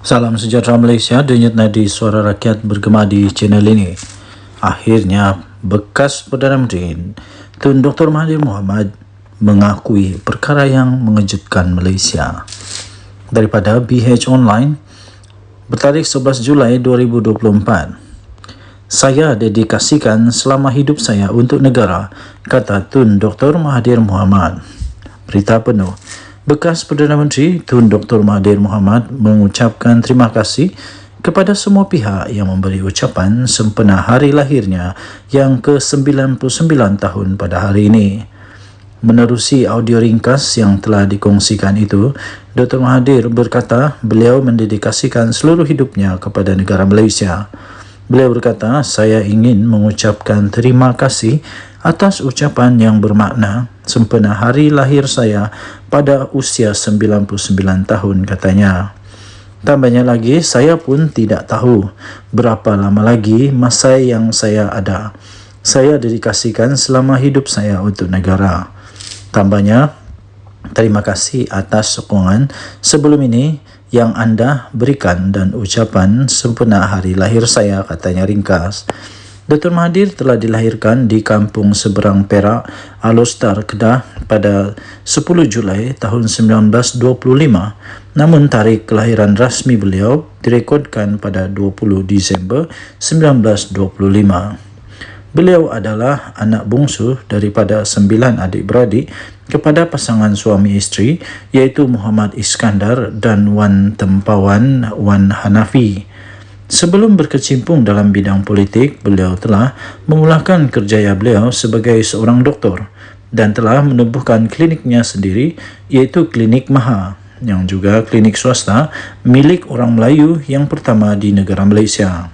Salam sejahtera Malaysia, denyut nadi suara rakyat bergema di channel ini. Akhirnya, bekas Perdana Menteri Tun Dr. Mahathir Mohamad mengakui perkara yang mengejutkan Malaysia. Daripada BH Online, bertarikh 11 Julai 2024. Saya dedikasikan selama hidup saya untuk negara, kata Tun Dr. Mahathir Mohamad. Berita penuh. Bekas Perdana Menteri Tun Dr. Mahathir Mohamad mengucapkan terima kasih kepada semua pihak yang memberi ucapan sempena hari lahirnya yang ke-99 tahun pada hari ini. Menerusi audio ringkas yang telah dikongsikan itu, Dr. Mahathir berkata beliau mendedikasikan seluruh hidupnya kepada negara Malaysia. Beliau berkata, saya ingin mengucapkan terima kasih atas ucapan yang bermakna sempena hari lahir saya pada usia 99 tahun, katanya. Tambahnya lagi, saya pun tidak tahu berapa lama lagi masa yang saya ada. Saya dedikasikan selama hidup saya untuk negara. Tambahnya, terima kasih atas sokongan sebelum ini yang anda berikan dan ucapan sempena hari lahir saya, katanya ringkas. Dr. Mahathir telah dilahirkan di kampung seberang Perak, Alostar, Kedah pada 10 Julai tahun 1925. Namun tarikh kelahiran rasmi beliau direkodkan pada 20 Disember 1925. Beliau adalah anak bungsu daripada 9 adik-beradik kepada pasangan suami isteri iaitu Muhammad Iskandar dan Wan Tempawan Wan Hanafi. Sebelum berkecimpung dalam bidang politik, beliau telah memulakan kerjaya beliau sebagai seorang doktor dan telah menubuhkan kliniknya sendiri iaitu Klinik Maha yang juga klinik swasta milik orang Melayu yang pertama di negara Malaysia.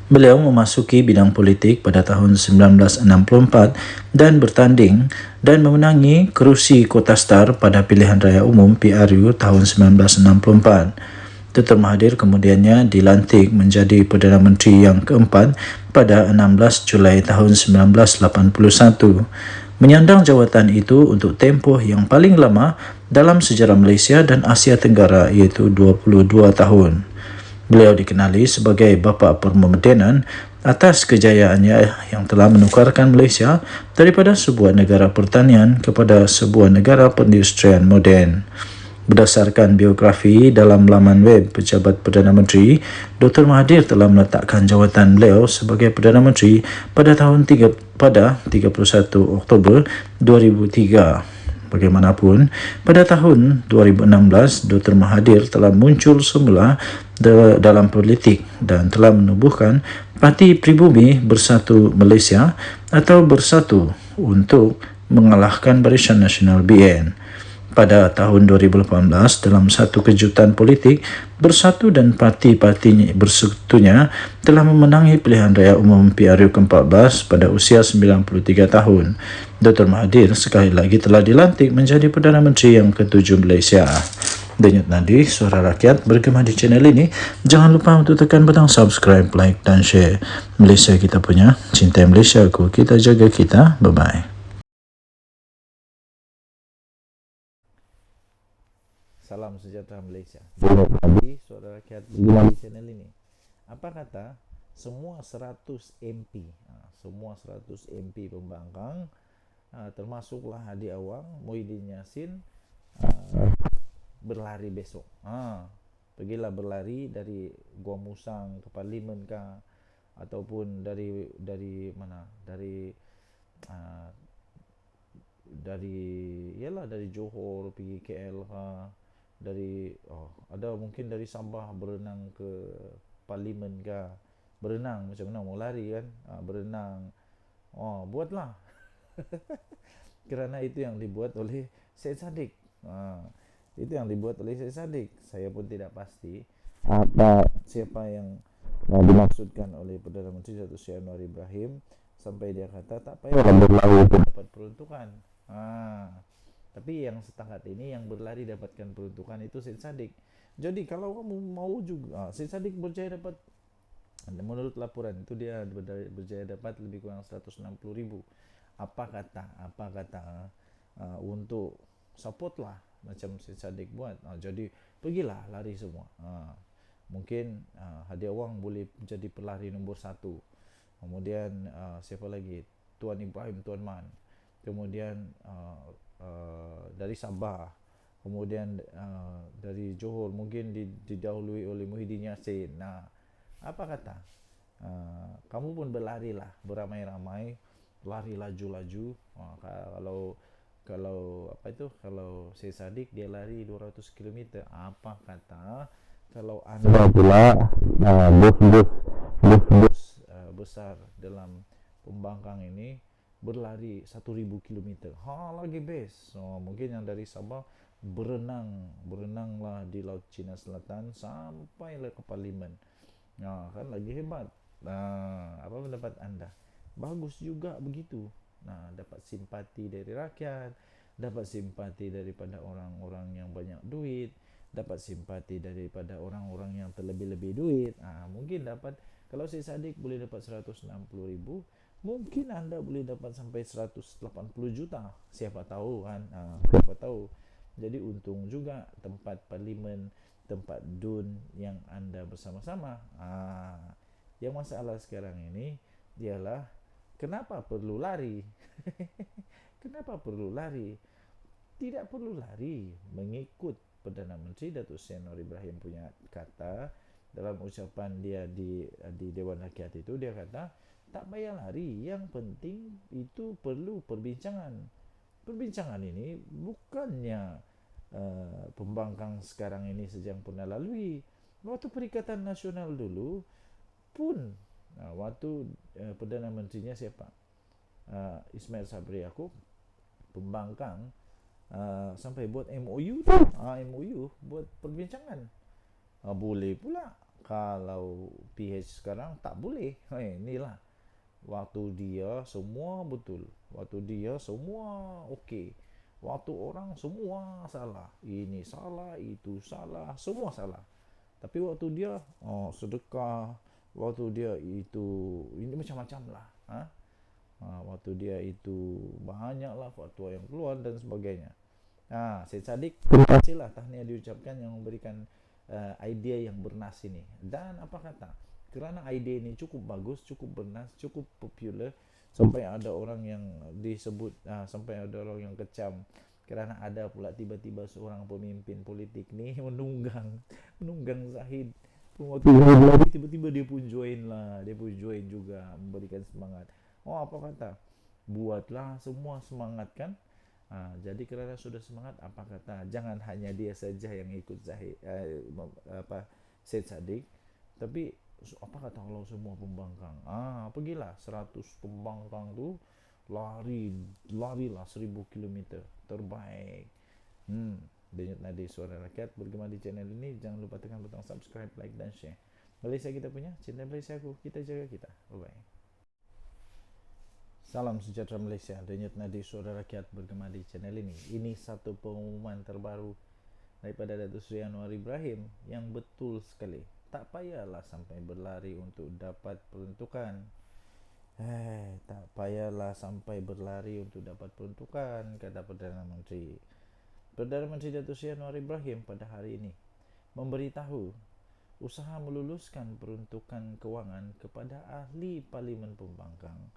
Beliau memasuki bidang politik pada tahun 1964 dan bertanding dan memenangi kerusi Kota Star pada pilihan raya umum PRU tahun 1964. Dr. Mahathir kemudiannya dilantik menjadi Perdana Menteri yang keempat pada 16 Julai tahun 1981. Menyandang jawatan itu untuk tempoh yang paling lama dalam sejarah Malaysia dan Asia Tenggara iaitu 22 tahun. Beliau dikenali sebagai bapa permodenan atas kejayaannya yang telah menukarkan Malaysia daripada sebuah negara pertanian kepada sebuah negara perindustrian moden. Berdasarkan biografi dalam laman web Pejabat Perdana Menteri, Dr. Mahathir telah meletakkan jawatan beliau sebagai Perdana Menteri pada 31 Oktober 2003. Bagaimanapun, pada tahun 2016, Dr. Mahathir telah muncul semula dalam politik dan telah menubuhkan Parti Pribumi Bersatu Malaysia atau Bersatu untuk mengalahkan Barisan Nasional BN. Pada tahun 2018, dalam satu kejutan politik, Bersatu dan parti-parti bersekutunya telah memenangi pilihan raya umum PRU ke-14 pada usia 93 tahun. Dr. Mahathir sekali lagi telah dilantik menjadi Perdana Menteri yang ke-7 Malaysia. Denyut nadi suara rakyat bergema di channel ini. Jangan lupa untuk tekan butang subscribe, like dan share. Malaysia kita punya, cintai Malaysia aku, kita jaga kita. Bye-bye. Salam sejahtera Malaysia. Denyut nadi suara rakyat bergema di channel ini. Apa kata semua 100 MP, semua 100 MP pembangkang, termasuklah Hadi Awang, Muhyiddin Yassin, berlari besok. Pergilah berlari dari Gua Musang ke Parlimen kah, ataupun dari mana? Dari Johor pergi KL kah, ada mungkin dari Sabah berenang ke Parlimen kah. Berenang macam mana mau lari kan? Berenang. Buatlah. Kerana itu yang dibuat oleh Syed Saddiq. Itu yang dibuat oleh Syed Saddiq. Saya pun tidak pasti siapa yang dimaksudkan oleh Perdana Menteri Datuk Seri Anwar Ibrahim sampai dia kata tak payah berlari dapat peruntukan. Tapi yang setakat ini yang berlari dapatkan peruntukan itu Syed Saddiq. Jadi kalau kamu mau juga Syed Saddiq berjaya dapat Menurut laporan itu dia berjaya dapat lebih kurang 160.000. Apa kata untuk support lah macam si Sadik buat. Jadi pergilah lari semua. Mungkin hadiah wang boleh jadi pelari nombor 1. Kemudian siapa lagi, Tuan Ibrahim Tuan Man, kemudian dari Sabah, kemudian dari Johor mungkin didahului oleh Muhyiddin Yassin. Nah, apa kata kamu pun berlarilah beramai-ramai, lari laju-laju. Kalau kalau apa itu, kalau si Sadik dia lari 200 km, apa kata kalau anda pula bos besar dalam pembangkang ini berlari 1000 km, lagi best. Mungkin yang dari Sabah berenanglah di Laut Cina Selatan sampai ke Parlimen. Kan lagi hebat. Apa pendapat anda? Bagus juga begitu. Dapat simpati dari rakyat, dapat simpati daripada orang-orang yang banyak duit, dapat simpati daripada orang-orang yang terlebih-lebih duit. Mungkin dapat, kalau si Sadik boleh dapat 160.000, mungkin anda boleh dapat sampai 180 juta. Siapa tahu kan? Siapa tahu. Jadi untung juga tempat parlimen, tempat DUN yang anda bersama-sama. Yang masalah sekarang ini ialah kenapa perlu lari? Kenapa perlu lari? Tidak perlu lari mengikut Perdana Menteri Datuk Seri Anwar Ibrahim punya kata dalam ucapan dia di Dewan Rakyat itu. Dia kata tak payah lari, yang penting itu perlu perbincangan. Perbincangan ini bukannya pembangkang sekarang ini sejak pernah lalui. Waktu Perikatan Nasional dulu pun, waktu Perdana Menterinya siapa, Ismail Sabri Yaakob, pembangkang sampai buat MOU tu, MOU buat perbincangan. Boleh pula. Kalau PH sekarang tak boleh. Inilah waktu dia semua betul, waktu dia semua okey, waktu orang semua salah, ini salah, itu salah, semua salah. Tapi waktu dia sedekah, waktu dia itu ini macam-macam lah. Waktu dia itu banyaklah fatwa yang keluar dan sebagainya. Syed Saddiq, terima kasihlah tahniah diucapkan yang memberikan idea yang bernas ini. Dan apa kata, kerana idea ini cukup bagus, cukup bernas, cukup popular, sampai ada orang yang disebut, sampai ada orang yang kecam kerana ada pula tiba-tiba seorang pemimpin politik ni menunggang Zahid. Waktu tiba-tiba dia pun join lah, dia pun join juga memberikan semangat. Apa kata, buatlah semua semangat kan. Jadi kerana sudah semangat, apa kata, jangan hanya dia saja yang ikut Zahid, Syed Saddiq, tapi apa kata kalau semua pembangkang, pergilah 100 pembangkang tu larilah 1000 km terbaik. Denyut Nadi Suara Rakyat bergema di channel ini. Jangan lupa tekan butang subscribe, like dan share. Malaysia kita punya, cinta Malaysia aku, kita jaga kita. Bye bye. Salam sejahtera Malaysia. Denyut Nadi Suara Rakyat bergema di channel ini. Ini satu pengumuman terbaru daripada Datuk Seri Anwar Ibrahim yang betul sekali. Tak payahlah sampai berlari untuk dapat peruntukan. Tak payahlah sampai berlari untuk dapat peruntukan, kata Perdana Menteri. Perdana Menteri Datuk Seri Anwar Ibrahim pada hari ini memberitahu usaha meluluskan peruntukan kewangan kepada ahli Parlimen Pembangkang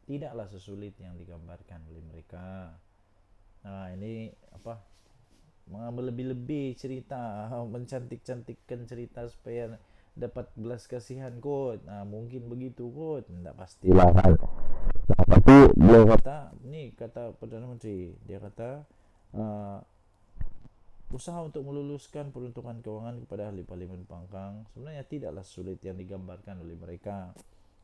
tidaklah sesulit yang digambarkan oleh mereka. Ini apa, melebih-lebih cerita, mencantik-cantikkan cerita supaya dapat belas kasihan kot. Mungkin begitu kot, tak pastilah kan. Tapi dia kata, ni kata Perdana Menteri, dia kata usaha untuk meluluskan peruntukan kewangan kepada ahli Parlimen Pembangkang sebenarnya tidaklah sulit yang digambarkan oleh mereka.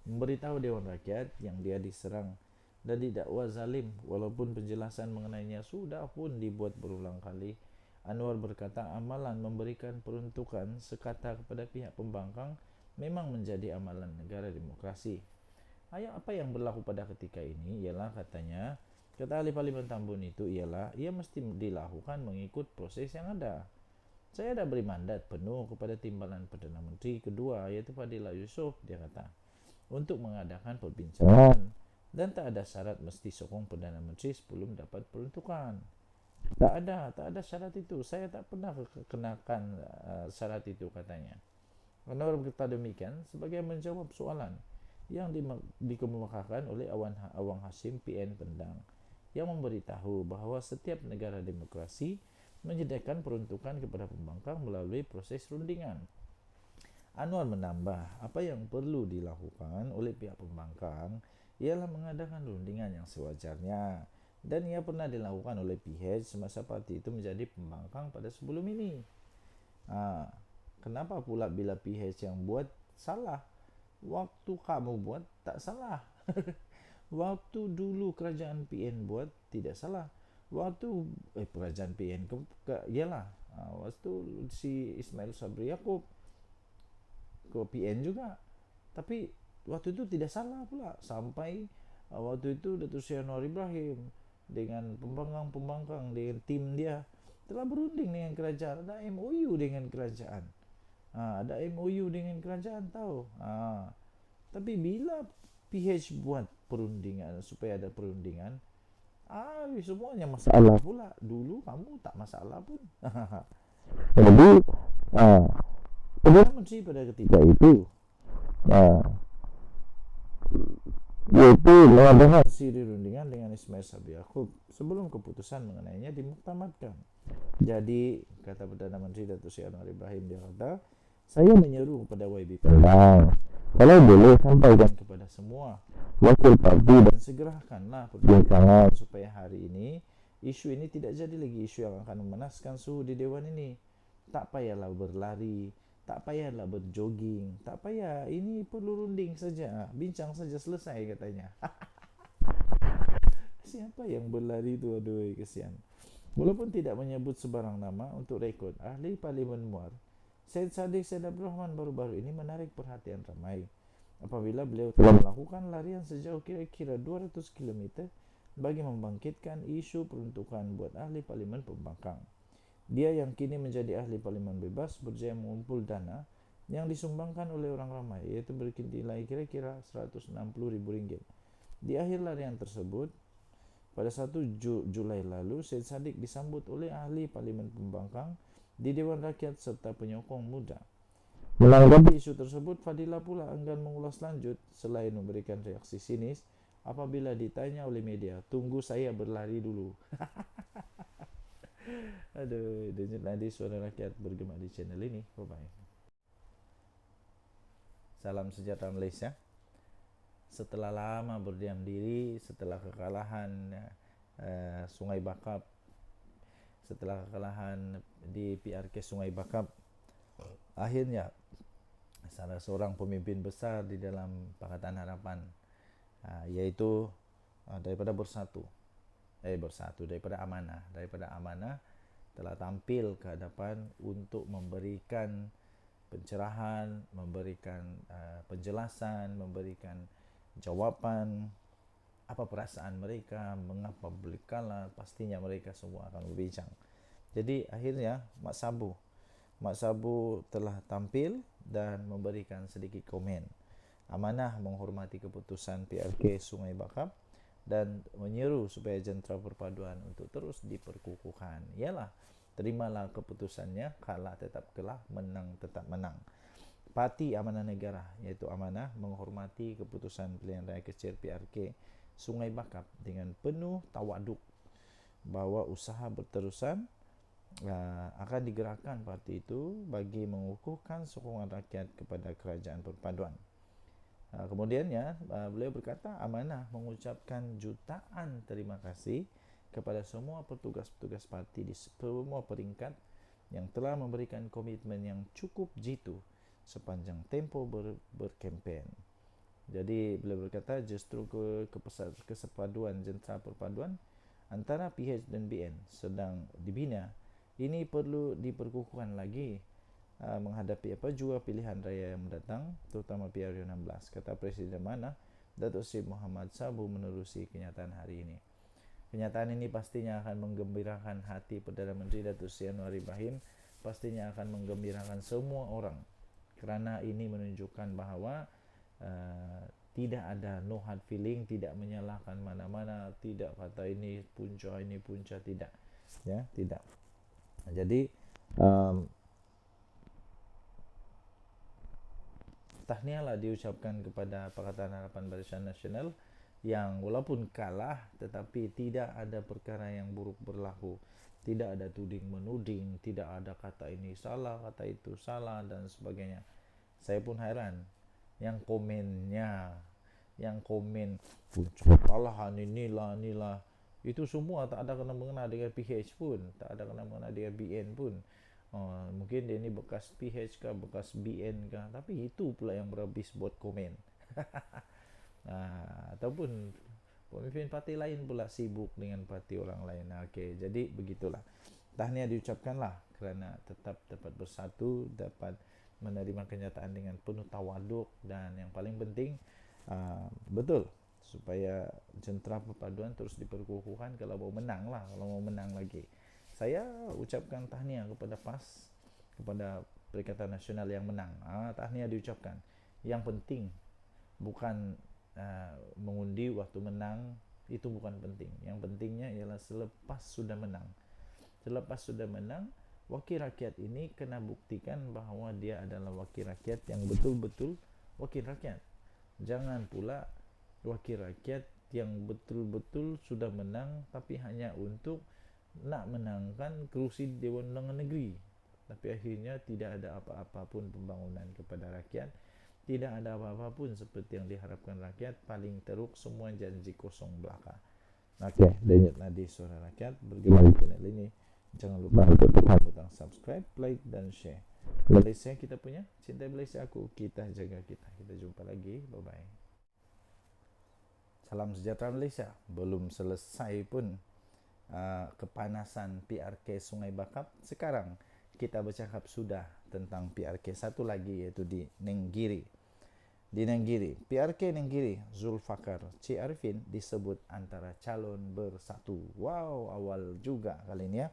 Memberitahu Dewan Rakyat yang dia diserang dan didakwa zalim, walaupun penjelasan mengenainya sudah pun dibuat berulang kali. Anwar berkata amalan memberikan peruntukan sekata kepada pihak pembangkang memang menjadi amalan negara demokrasi. Apa yang berlaku pada ketika ini ialah, katanya, kata ahli Parlimen Tambun itu ialah ia mesti dilakukan mengikut proses yang ada. Saya dah beri mandat penuh kepada Timbalan Perdana Menteri kedua, iaitu Fadillah Yusof, dia kata, untuk mengadakan perbincangan dan tak ada syarat mesti sokong Perdana Menteri sebelum dapat peruntukan. Tak ada syarat itu. Saya tak pernah kenakan syarat itu, katanya. Anwar berkata demikian sebagai menjawab soalan yang dikemukakan oleh Awang Hashim PN Pendang yang memberitahu bahawa setiap negara demokrasi menyediakan peruntukan kepada pembangkang melalui proses rundingan. Anwar menambah, apa yang perlu dilakukan oleh pihak pembangkang ialah mengadakan rundingan yang sewajarnya, dan ia pernah dilakukan oleh PH semasa parti itu menjadi pembangkang pada sebelum ini. Kenapa pula bila PH yang buat salah? Waktu kamu buat tak salah. Waktu dulu kerajaan PN buat tidak salah. Waktu kerajaan PN ialah waktu si Ismail Sabri Yaakob ke PN juga, tapi waktu itu tidak salah pula. Sampai waktu itu Datuk Seri Anwar Ibrahim dengan pembangkang dengan tim dia telah berunding dengan kerajaan, ada MOU dengan kerajaan. Ada MOU dengan kerajaan tahu. Tapi bila PH buat perundingan supaya ada perundingan, semuanya masalah pula. Dulu kamu tak masalah pun. Jadi Perdana Menteri pada ketika itu yaitu mengadakan siri rundingan dengan Ismail Sabri Yaakob sebelum keputusan mengenainya dimuktamadkan. Jadi kata Perdana Menteri Datuk Seri Anwar Ibrahim, dia kata, saya menyeru kepada YB Pendang, kalau boleh sampaikan kepada semua wakil parti dan segerakanlah perbincangan supaya hari ini isu ini tidak jadi lagi isu yang akan memanaskan suhu di Dewan ini. Tak payahlah berlari, tak payahlah berjogging, tak payah, ini perlu runding saja, bincang saja, selesai, katanya. Siapa yang berlari tu, aduh kesian. Walaupun tidak menyebut sebarang nama, untuk rekod, ahli Parlimen Muar Syed Saddiq Syed Abdul Rahman baru-baru ini menarik perhatian ramai apabila beliau telah melakukan larian sejauh kira-kira 200 km bagi membangkitkan isu peruntukan buat ahli Parlimen pembangkang. Dia yang kini menjadi ahli Parlimen bebas berjaya mengumpul dana yang disumbangkan oleh orang ramai, iaitu bernilai kira-kira RM160,000. Di akhir larian tersebut, pada 1 Julai lalu, Syed Saddiq disambut oleh ahli Parlimen pembangkang di Dewan Rakyat serta penyokong muda. Menanggapi isu tersebut, Fadillah pula enggan mengulas lanjut selain memberikan reaksi sinis apabila ditanya oleh media, tunggu saya berlari dulu. Aduh, Denyut Nadi Suara Rakyat bergema di channel ini. Bye-bye. Salam sejahtera Malaysia. Setelah lama berdiam diri, setelah kekalahan Sungai Bakap, setelah kekalahan di PRK Sungai Bakap, akhirnya salah seorang pemimpin besar di dalam Pakatan Harapan, yaitu daripada daripada Amanah telah tampil ke hadapan untuk memberikan pencerahan, memberikan penjelasan, memberikan jawapan apa perasaan mereka, mengapa beli kalah. Pastinya mereka semua akan berbincang. Jadi akhirnya Mak Sabu telah tampil dan memberikan sedikit komen. Amanah menghormati keputusan PRK Sungai Bakap dan menyeru supaya jentera perpaduan untuk terus diperkukuhkan. Ialah, terimalah keputusannya, kalah tetap kalah, menang tetap menang. Parti Amanah Negara, iaitu Amanah, menghormati keputusan pilihan raya kecil PRK Sungai Bakap dengan penuh tawaduk bahawa usaha berterusan akan digerakkan parti itu bagi mengukuhkan sokongan rakyat kepada kerajaan perpaduan. Kemudiannya beliau berkata, Amanah mengucapkan jutaan terima kasih kepada semua petugas-petugas parti di semua peringkat yang telah memberikan komitmen yang cukup jitu sepanjang tempoh berkempen. Jadi beliau berkata justru kesepaduan jentera perpaduan antara PH dan BN sedang dibina. Ini perlu diperkukuhkan lagi menghadapi jua pilihan raya yang mendatang, terutama PRU16, kata Presiden Amanah Datuk Seri Muhammad Sabu menerusi kenyataan hari ini. Kenyataan ini pastinya akan menggembirakan hati Perdana Menteri Datuk Seri Anwar Ibrahim pastinya akan menggembirakan semua orang, kerana ini menunjukkan bahawa tidak ada no hard feeling, tidak menyalahkan mana-mana, tidak kata ini punca, tidak, ya, tidak. Jadi tahniahlah diucapkan kepada Pakatan Harapan Barisan Nasional yang walaupun kalah tetapi tidak ada perkara yang buruk berlaku, tidak ada tuding menuding, tidak ada kata ini salah, kata itu salah dan sebagainya. Saya pun heran yang komennya, yang komen kalahan inilah itu semua tak ada kena-mengena dengan PH pun, tak ada kena-mengena dengan BN pun. Mungkin dia ni bekas PH kah, bekas BN kah, tapi itu pula yang berhabis buat komen. Ataupun pemimpin parti lain pula sibuk dengan parti orang lain. Okey, jadi begitulah. Tahniah diucapkanlah kerana tetap dapat bersatu, dapat menerima kenyataan dengan penuh tawaduk, dan yang paling penting betul supaya jentera perpaduan terus diperkukuhkan kalau mau menang lah, kalau mau menang lagi. Saya ucapkan tahniah kepada PAS, kepada Perikatan Nasional yang menang. Tahniah diucapkan. Yang penting bukan mengundi waktu menang, itu bukan penting. Yang pentingnya ialah selepas sudah menang. Selepas sudah menang, wakil rakyat ini kena buktikan bahawa dia adalah wakil rakyat yang betul-betul wakil rakyat. Jangan pula wakil rakyat yang betul-betul sudah menang tapi hanya untuk nak menangkan kerusi Dewan Undangan Negeri, tapi akhirnya tidak ada apa-apa pun pembangunan kepada rakyat, tidak ada apa-apa pun seperti yang diharapkan rakyat, paling teruk semua janji kosong belaka. Okey, Denyut Nadi Suara Rakyat bergema di channel ini. Jangan lupa untuk tekan butang subscribe, like dan share. Malaysia kita punya, cinta Malaysia aku, kita jaga kita. Kita jumpa lagi, bye bye. Salam sejahtera Malaysia. Belum selesai pun kepanasan PRK Sungai Bakap. Sekarang kita bercakap sudah tentang PRK satu lagi, iaitu di Nenggiri. Di Nenggiri, PRK Nenggiri, Zulfakar Cik Arifin disebut antara calon bersatu. Wow, awal juga kali ini ya.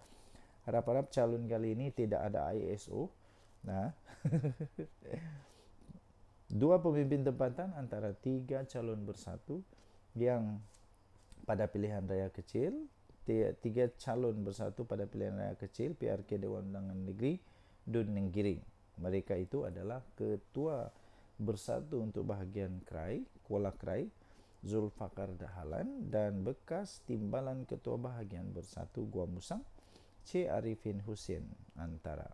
Harap-harap calon kali ini tidak ada ISO. Dua pemimpin tempatan antara tiga calon bersatu yang pada pilihan raya kecil, tiga calon bersatu pada pilihan raya kecil PRK Dewan Undangan Negeri Dun Nenggiri. Mereka itu adalah Ketua Bersatu untuk Bahagian Krai, Kuala Krai, Zulfakar Dahalan, dan bekas Timbalan Ketua Bahagian Bersatu Gua Musang, Cik Arifin Hussein Antara.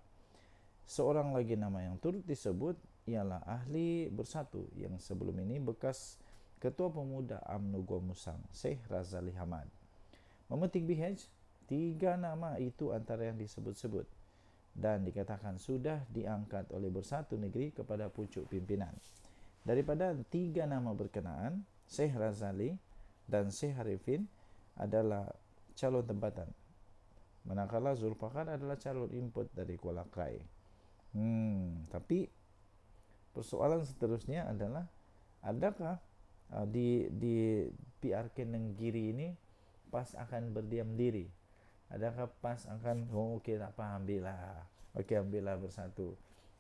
Seorang lagi nama yang turut disebut ialah ahli bersatu yang sebelum ini bekas Ketua Pemuda UMNO Gua Musang, Syekh Razali Hamad. Memetik BH, tiga nama itu antara yang disebut-sebut dan dikatakan sudah diangkat oleh Bersatu Negeri kepada pucuk pimpinan. Daripada tiga nama berkenaan, Syekh Razali dan Syekh Arifin adalah calon tempatan, manakala Zulfakar adalah calon input dari Kuala Krai. Tapi persoalan seterusnya adalah, adakah di PRK Nenggiri ini PAS akan berdiam diri? Adakah PAS akan okey tak apa, ambillah bersatu?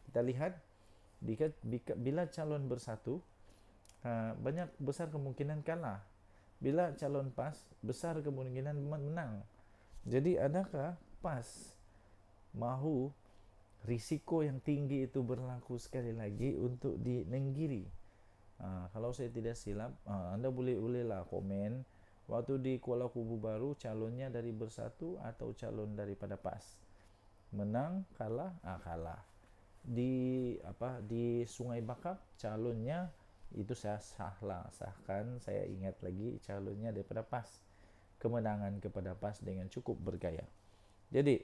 Kita lihat bila calon bersatu banyak besar kemungkinan kalah. Bila calon PAS besar kemungkinan menang. Jadi adakah PAS mahu risiko yang tinggi itu berlaku sekali lagi untuk di Nenggiri? Kalau saya tidak silap, anda bolehlah komen waktu di Kuala Kubu Baru calonnya dari Bersatu atau calon daripada PAS. Menang, kalah, kalah. Di Sungai Bakap calonnya itu saya sahkan, saya ingat lagi calonnya daripada PAS. Kemenangan kepada PAS dengan cukup bergaya. Jadi,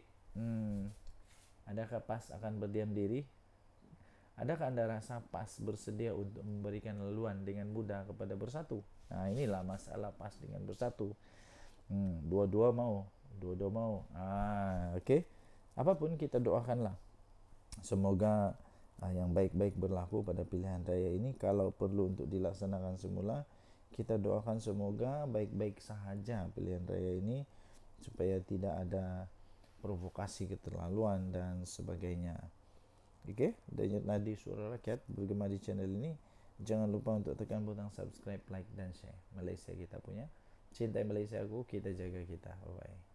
adakah PAS akan berdiam diri? Adakah anda rasa PAS bersedia untuk memberikan laluan dengan mudah kepada Bersatu? Inilah masalah PAS dengan Bersatu. Dua-dua mau. Okey. Apapun kita doakanlah, semoga yang baik-baik berlaku pada pilihan raya ini. Kalau perlu untuk dilaksanakan semula, kita doakan semoga baik-baik sahaja pilihan raya ini, supaya tidak ada provokasi keterlaluan dan sebagainya. Oke, Denyut Nadi Suara Rakyat bergema di channel ini. Jangan lupa untuk tekan butang subscribe, like dan share. Malaysia kita punya. Cintai Malaysia aku, kita jaga kita. Bye bye.